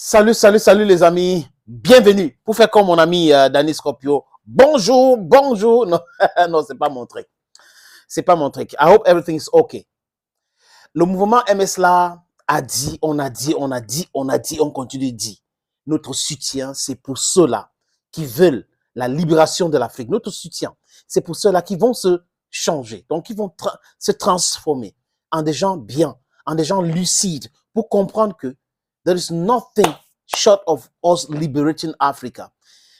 Salut, salut, salut les amis. Bienvenue pour faire comme mon ami Danny Scorpio. Bonjour, bonjour. Non, non, c'est pas mon truc. C'est pas mon truc. I hope everything is okay. Le mouvement MS là a dit, on continue de dire. Notre soutien, c'est pour ceux-là qui veulent la libération de l'Afrique. Notre soutien, c'est pour ceux-là qui vont se changer. Donc, ils vont se transformer en des gens bien, en des gens lucides pour comprendre que there is nothing short of us liberating Africa.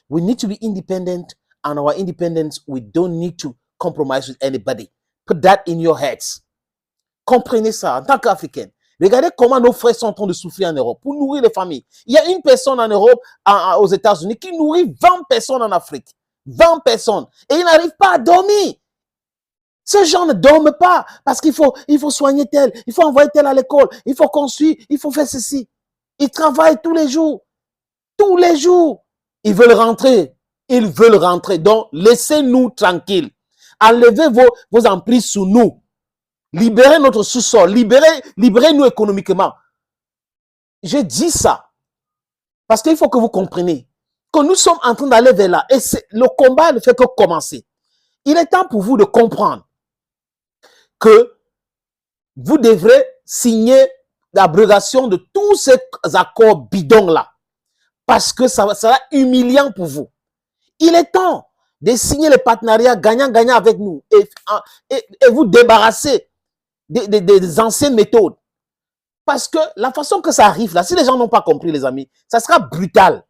We need to be independent, and our independence, we don't need to compromise with anybody. Put that in your heads. Comprenez ça en tant qu'Africain. Regardez comment nos frères sont en train de souffrir en Europe pour nourrir les familles. Il y a une personne en Europe, aux États-Unis, qui nourrit 20 personnes en Afrique. 20 personnes. Et ils n'arrivent pas à dormir. Ces gens ne dorment pas parce qu'il faut soigner tel, il faut envoyer tel à l'école, il faut construire, il faut faire ceci. Ils travaillent tous les jours. Tous les jours. Ils veulent rentrer. Ils veulent rentrer. Donc, laissez-nous tranquilles. Enlevez vos emprises sur nous. Libérez notre sous-sol. Libérez-nous économiquement. Je dis ça parce qu'il faut que vous compreniez que nous sommes en train d'aller vers là. Et le combat ne fait que commencer. Il est temps pour vous de comprendre que vous devrez signer l'abrogation de tous ces accords bidons-là. Parce que ça sera humiliant pour vous. Il est temps de signer les partenariats gagnant-gagnant avec nous et vous débarrasser des anciennes méthodes. Parce que la façon que ça arrive là, si les gens n'ont pas compris, les amis, ça sera brutal.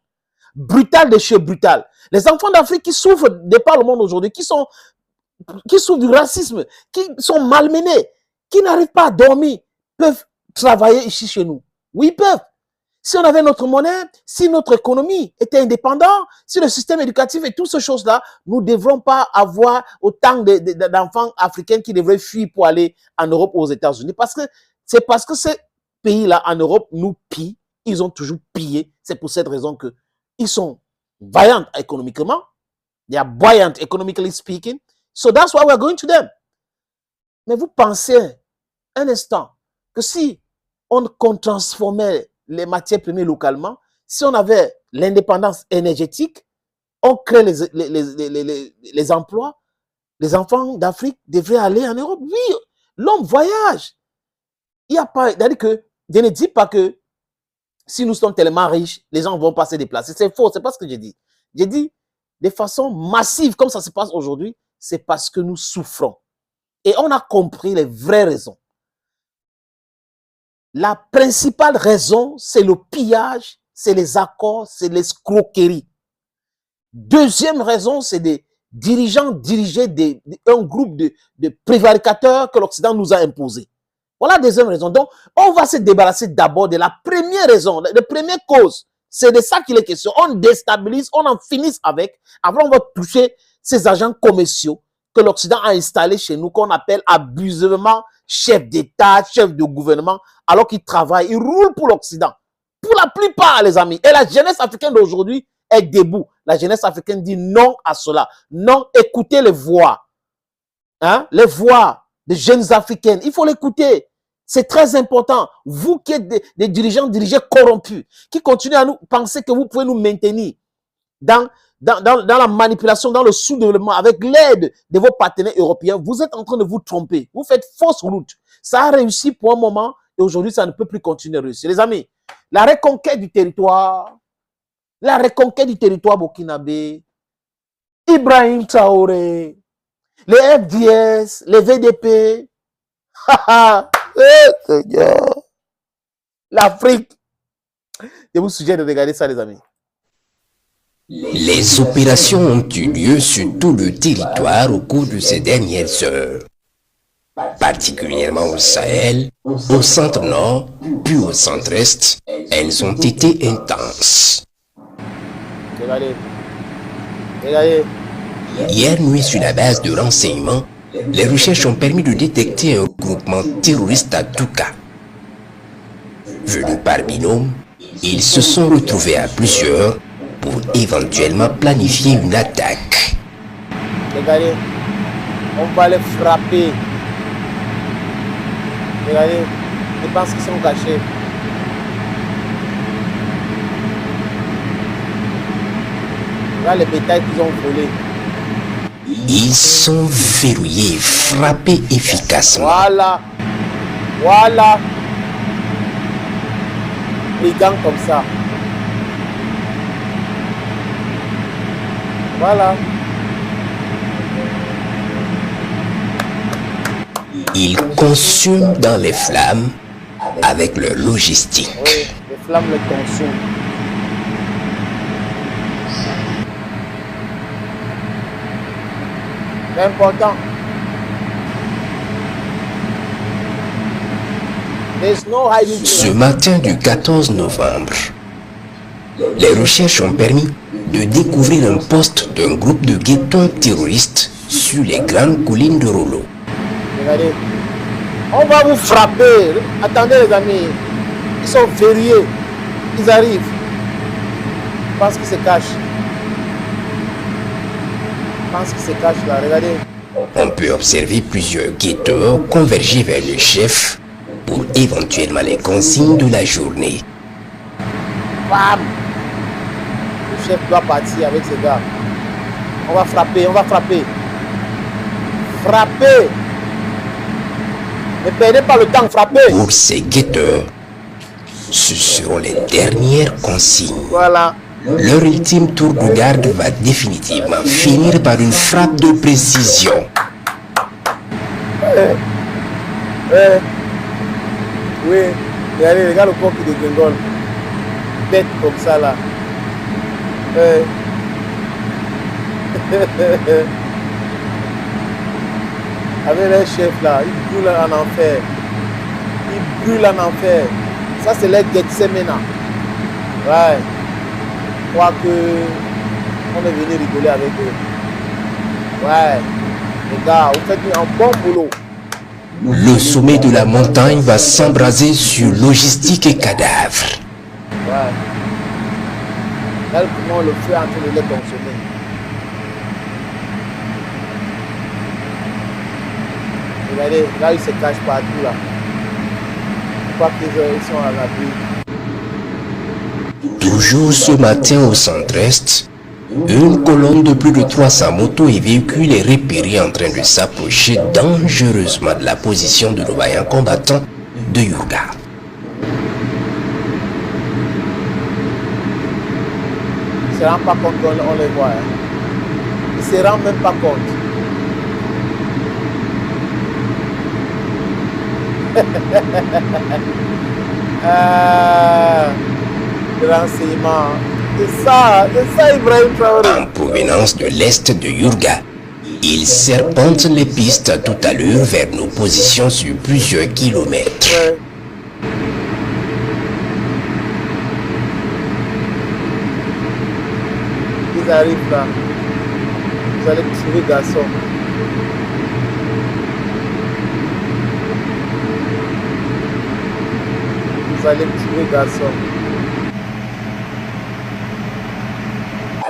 Brutal de chez brutal. Les enfants d'Afrique qui souffrent de par le monde aujourd'hui, qui souffrent du racisme, qui sont malmenés, qui n'arrivent pas à dormir, peuvent travailler ici chez nous. Oui, ils peuvent. Si on avait notre monnaie, si notre économie était indépendante, si le système éducatif et toutes ces choses-là, nous ne devrons pas avoir autant d'enfants africains qui devraient fuir pour aller en Europe ou aux États-Unis. C'est parce que ces pays-là, en Europe, nous pillent. Ils ont toujours pillé. C'est pour cette raison qu'ils sont vaillants économiquement. They are buoyant economically speaking. So that's why we are going to them. Mais vous pensez un instant que si qu'on transformait les matières premières localement, si on avait l'indépendance énergétique, on crée les emplois, les enfants d'Afrique devraient aller en Europe. Oui, l'homme voyage. Il n'y a pas, c'est-à-dire que je ne dis pas que si nous sommes tellement riches, les gens vont pas se déplacer. C'est faux, c'est pas ce que j'ai dit. J'ai dit de façon massive, comme ça se passe aujourd'hui, c'est parce que nous souffrons. Et on a compris les vraies raisons. La principale raison, c'est le pillage, c'est les accords, c'est l'escroquerie. Deuxième raison, c'est des dirigeants dirigés un groupe de prévaricateurs que l'Occident nous a imposés. Voilà la deuxième raison. Donc, on va se débarrasser d'abord de la première raison, de la première cause. C'est de ça qu'il est question. On déstabilise, on en finisse avec. Après, on va toucher ces agents commerciaux que l'Occident a installés chez nous, qu'on appelle abusivement chef d'État, chef de gouvernement, alors qu'ils travaillent, ils roulent pour l'Occident. Pour la plupart, les amis. Et la jeunesse africaine d'aujourd'hui est debout. La jeunesse africaine dit non à cela. Non, écoutez les voix. Hein? Les voix des jeunes africaines. Il faut l'écouter. C'est très important. Vous qui êtes des dirigeants dirigés corrompus, qui continuez à nous penser que vous pouvez nous maintenir dans la manipulation, dans le sous-développement, avec l'aide de vos partenaires européens, vous êtes en train de vous tromper. Vous faites fausse route. Ça a réussi pour un moment et aujourd'hui, ça ne peut plus continuer à réussir. Les amis, la reconquête du territoire burkinabé, Ibrahim Traoré, les FDS, les VDP, l'Afrique. Je vous suggère de regarder ça, les amis. Les opérations ont eu lieu sur tout le territoire au cours de ces dernières heures, particulièrement au Sahel, au centre-nord, puis au centre-est. Elles ont été intenses. Regardez. Hier nuit, sur la base de renseignements, les recherches ont permis de détecter un groupement terroriste à Douka. Venus par binôme, ils se sont retrouvés à plusieurs pour éventuellement planifier une attaque. Regardez, on va les frapper. Regardez, je pense qu'ils sont cachés. Là, les bétails qu'ils ont volés. Ils sont verrouillés et frappés efficacement. Voilà. Voilà. Brigands comme ça. Voilà. Ils consument dans les flammes avec leur logistique. Oui, les flammes les consument. C'est important. There's no hiding Ce place. matin du 14 novembre, les recherches ont permis de découvrir un poste d'un groupe de guettons terroristes sur les grandes collines de Rollo. Regardez. On va vous frapper. Attendez les amis. Ils sont verrouillés. Ils arrivent. Je pense qu'ils se cachent. Je pense qu'ils se cachent là. Regardez. On peut observer plusieurs guetteurs converger vers le chef pour éventuellement les consignes de la journée. Bam. Le chef doit partir avec ses gars. On va frapper. On va frapper. Frappez. Ne perdez pas le temps. Frappez. Pour ces guetteurs, ce seront les dernières consignes. Voilà. Leur ultime tour de garde va définitivement finir par une frappe de précision. Oui, regardez, regarde le corps qui dégringole. Bête comme ça là. Avec les chefs là, ils brûlent en enfer. Ils brûlent en enfer. Ça c'est les Getsemena. Ouais. Je crois que on est venu rigoler avec eux. Ouais. Les gars, vous faites un bon boulot. Le sommet de la montagne va s'embraser sur logistique et cadavres. Ouais. Là, comment le feu est en train de les consommer. Regardez, là, ils se cachent partout là. Je crois qu'ils sont à l'abri. Toujours ce matin au centre-est, une colonne de plus de 300 motos et véhicules est repérée en train de s'approcher dangereusement de la position de nos vaillants combattants de Yurga. Ils ne se rendent pas compte qu'on les voit. Hein. Ils ne se rendent même pas compte. Renseignement. C'est ça Ibrahim Traoré. En provenance de l'est de Yurga, ils serpentent les pistes tout à l'heure vers nos positions sur plusieurs kilomètres. Ouais. Ils arrivent là. Vous allez tirer garçon. Vous allez tirer garçon.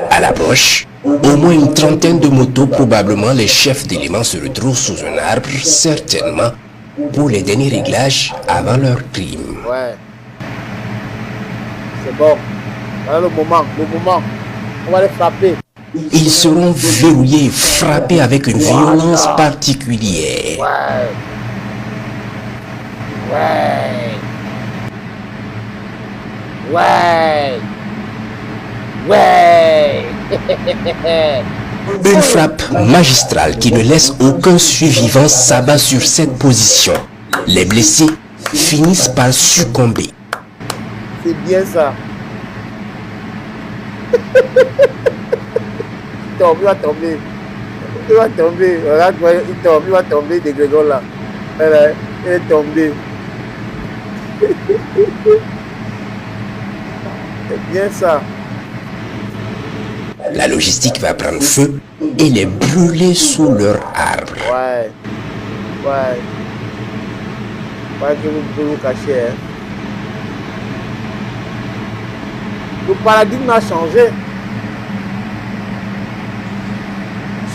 À l'approche, au moins une trentaine de motos, probablement les chefs d'éléments, se retrouvent sous un arbre, certainement pour les derniers réglages avant leur crime. Ouais. C'est bon. Voilà le moment. On va les frapper. Ils seront verrouillés et frappés avec une violence particulière. Ouais. Ouais. Ouais. Ouais. Une frappe magistrale qui ne laisse aucun survivant s'abat sur cette position. Les blessés finissent par succomber. C'est bien ça. Il va tomber. Il va tomber. Regarde, il va tomber de Grégor là. Il est tombé. C'est bien ça. La logistique va prendre feu et les brûler sous leur arbre. Ouais. Ouais. Pas que vous pouvez vous cacher. Hein. Le paradigme a changé.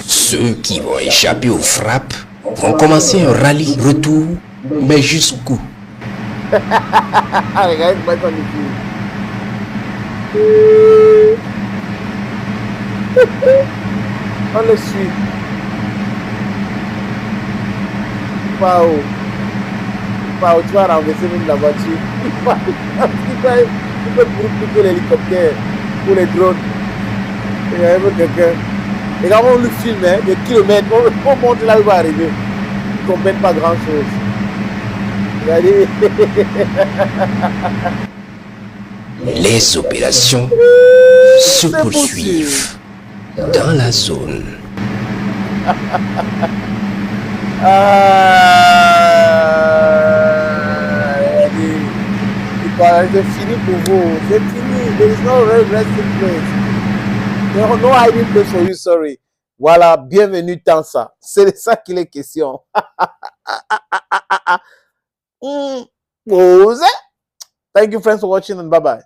Ceux qui vont échapper aux frappes vont commencer un rallye retour, mais jusqu'où? Regardez comment ils sont On le suit. Waouh. Waouh, tu vas renverser même la voiture. Il peut plutôt l'hélicoptère pour les drones. Il y a même quelqu'un. Et quand on le filme, hein, des kilomètres, on montre là où il va arriver. Il ne comprennent pas grand chose. Regardez. Les opérations se poursuivent dans la zone. C'est fini pour vous. C'est fini. There is no resting place. No hiding place for you, sorry. Voilà, bienvenue dans ça. C'est de ça qu'il est question. Thank you, friends, for watching, and bye-bye.